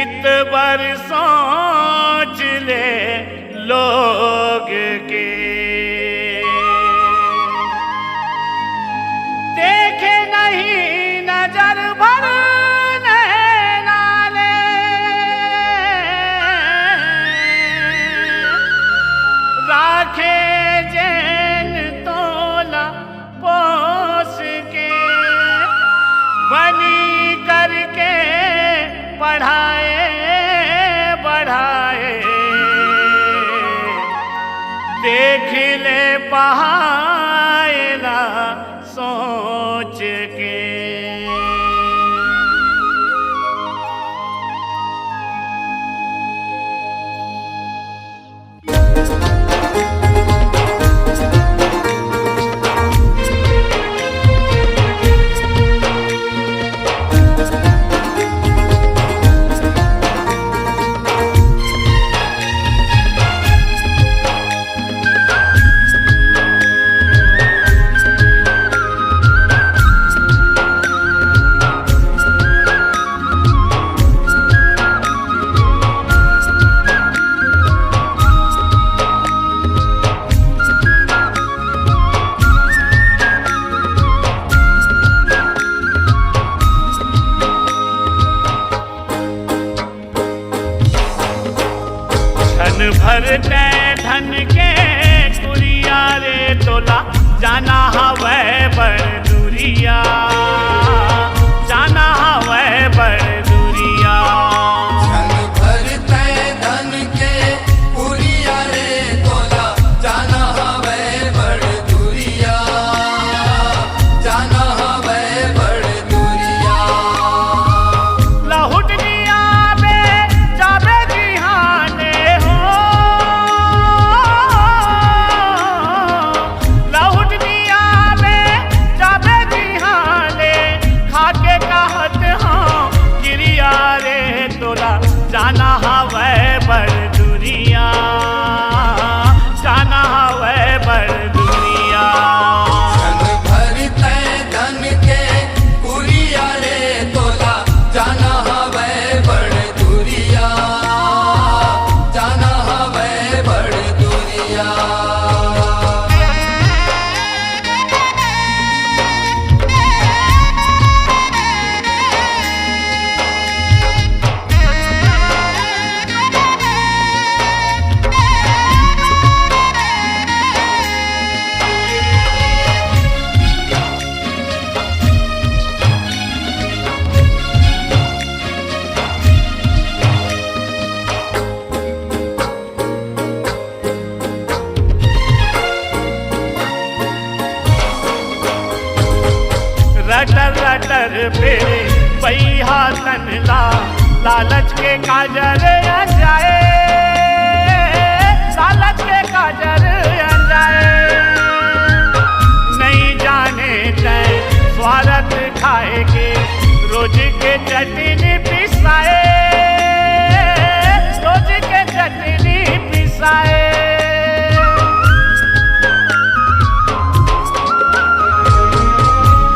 बर सोच ले लोग के, देखे नहीं नजर भर नाले, राखे जैन तोला पोस के, बनी करके पढ़ाए बढ़ाए, देख ले पहायला सोच के। भरते धन के कुरिया रे तोला, जाना हवे बड़ दूरिया, जाना हवे बड़ दूरिया। भरते धन के कुरिया रे तोला, जाना हवे बड़ दूरिया, जाना हवे बड़ दूरिया। लहुट दिया बे जाबे जिहाने हो, लहुट दिया बे जाबे जिहाने, खाके कहत हाँ गिरिया रे तोला, जाना हवे बड़ दूरिया, जाना हवे बड़ दूरिया। भरते धन के कुरिया रे तोला, जाना हवे बड़ दूरिया, जाना हवे बड़ दूरिया। रटर रटर फेरे पहिया तनला, लालच के काजर जाए, लालच के काजर जाए। नहीं जाने तय स्वार्थ खाए के, रोज के चटनी पिसाए, रोज के चटनी पिसाए।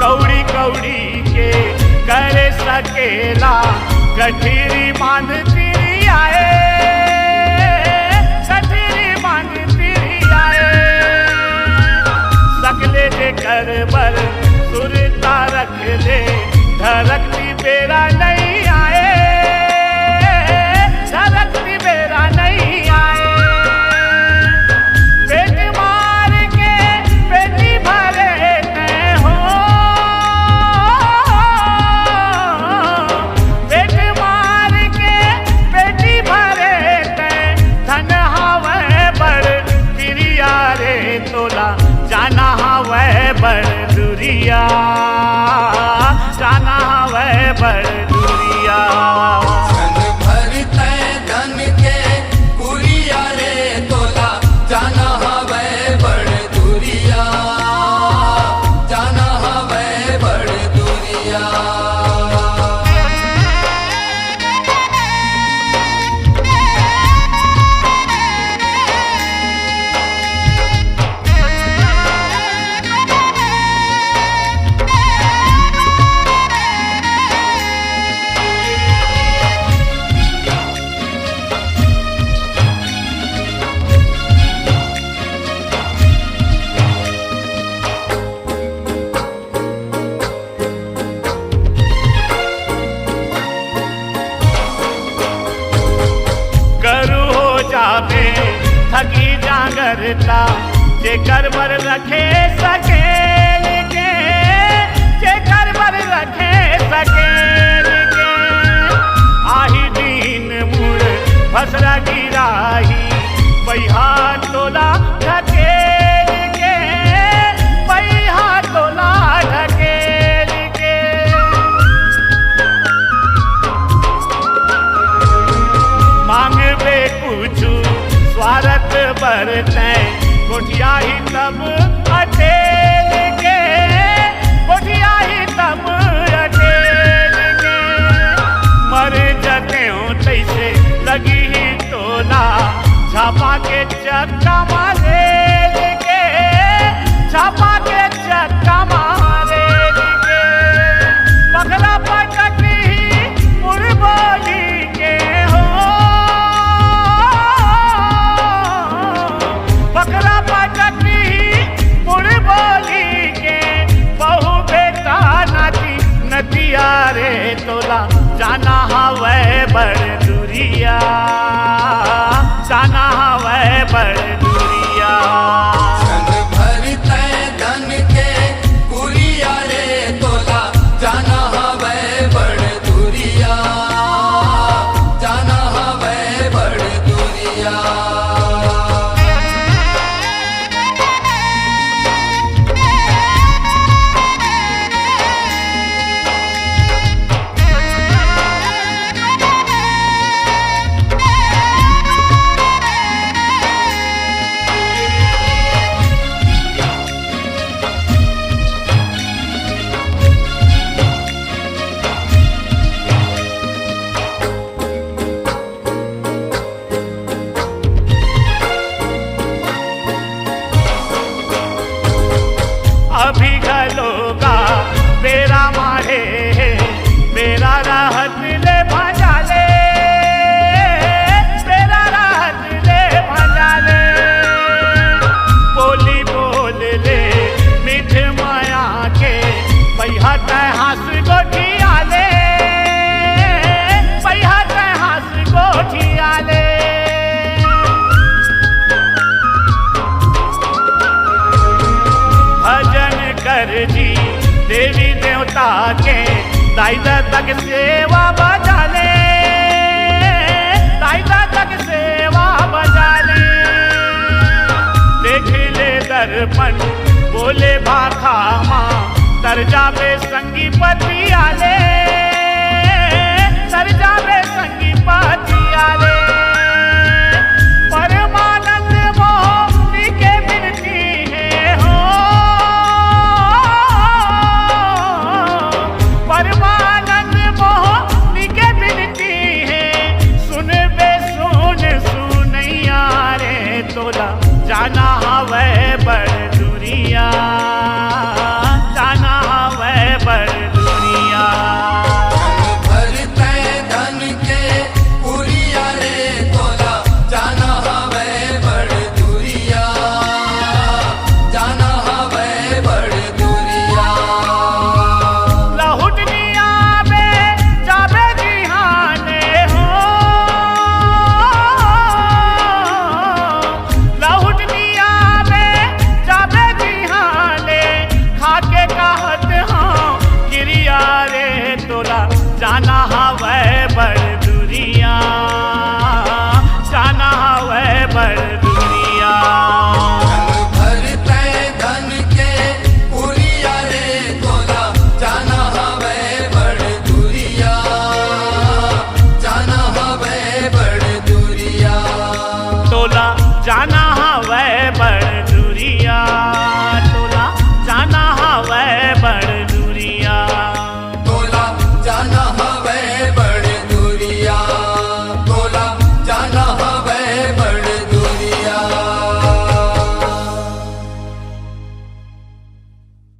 कौड़ी कौड़ी के करे सकेला, गठीरी बांध तिरी आए, गठीरी बांध तिरी आए। सकले दे कर बर सुरता रख दे, धरकती बेरा नहीं आए, धरकती बेरा नहीं आए। पेट मार के पेटी भरे तय हो, पेट मार के पेटी भरे तय, धन हवे बड़ पिरिया रे तोला, जाना हवे बड़ दूरिया, जाना हवे बड़ दूरिया। थकी जागरता जेकर बर रखे सकेल के, जेकर बर रखे सकेल के। आही दीन मुड़ फसरा गिराही पैहा तोला ढकेल के, पैहा तोला ढकेल के। मांगबे कुछु स्वार्थ बरतै कोठिया ही तब अटेल के, कोठिया ही तब अटेल के। मर जतेऊ तैसे लगी ही टोला छापा के चक्का मारे के, छापा के चक्का मारे के। पगला पटकी मुड़ बोली के हो, पगला पटकी मुड़ बोली के। बहु बेटा नाती नदिया रे तोला जाना हवे बड़ दूरिया, जाना हवे बड़ दूरिया। क्षण भर तय धन के पुरिया रे तोला जाना हवे बड़ दूरिया, जाना हवे बड़ दूरिया। अभी घलोगा बेरा मारे बेरा राहत ले भंजाले, बेरा राहत ले भंजाले। बोली बोल ले मिठ माया के पैहा तय हास गोठिया ले, पैहा तय हास गोठिया ले। भजन कर जी देवी देवता के दाइदा तक सेवा बजा ले, दाइदा तक सेवा बजा ले। देख ले दर्पण बोले भाखा माँ तर जावे संगी पतिया ले, तर जावे संगी पतिया ले। परमानंद मोहनी के मिलती है हो, परमानंद मोहनी के मिलती है। सुन बे सुन सुनैया रे तोला जाना हवे बड़ दूरिया, जाना हवे बड़ दूरिया। क्षण भर तय धन के पुरिया रे तोला जाना हवे बड़ दूरिया, जाना हवे बड़ दूरिया। लहुटनिया में जाबे जिहाने हो, लहुटनिया में जाबे जिहाने। खाके कहत हाँ गिरिया रे तोला जाना हवे बड़ दूरिया, जाना हवे बड़ दूरिया। क्षण भर तय धन के पुरिया रे तोला जाना हवे बड़ दूरिया, जाना हवे बड़ दूरिया। तोला जाना हवे बड़ दूरिया।